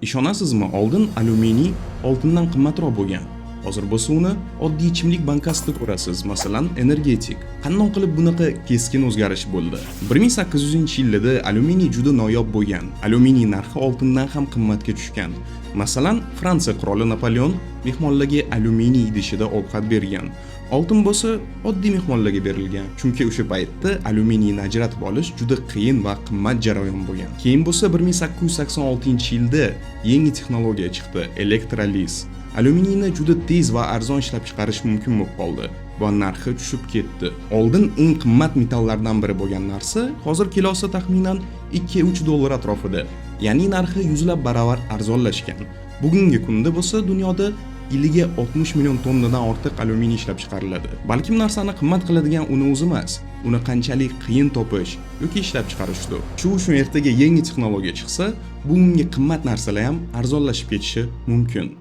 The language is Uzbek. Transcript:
Ishonasizmi, oldin alyuminiy oltindan qimmatroq bo'lgan. Hozir bo'lsa uni oddiy ichimlik bankasida ko'rasiz, masalan, energetik. Qanday qilib bunaqa keskin o'zgarish bo'ldi? 1800-yillarda alyuminiy juda noyob bo'lgan. Alyuminiy narxi oltindan ham qimmatga tushgan. Masalan, Fransiya qiroli Napoleon mehmonlarga alyuminiy idishida ovqat bergan. Oltin bo'lsa oddiy mehmonlarga berilgan, chunki o'sha paytda alyuminiyni ajratib olish juda qiyin va qimmat jarayon bo'lgan. Keyin bo'lsa 1886-yilda yangi texnologiya chiqdi, elektroliz. Alyuminiyni juda tez va arzon ishlab chiqarish mumkin bo'lib qoldi va narxi tushib ketdi. Oldin eng qimmat metallardan biri bo'lgan narsa hozir kilosi taxminan 2-3 dollar atrofida. Ya'ni narxi yuzlab baravar arzonlashgan. Bugungi kunda bo'lsa dunyoda yiliga 60 million tonnadan ortiq alyuminiy ishlab chiqariladi. Balkim narsani qimmat qiladigan uni o'zi emas, uni qanchalik qiyin topish yoki ishlab chiqarishdir. Shu uchun ertaga yangi texnologiya chiqsa, bugungi qimmat narsalar ham arzonlashib ketishi mumkin.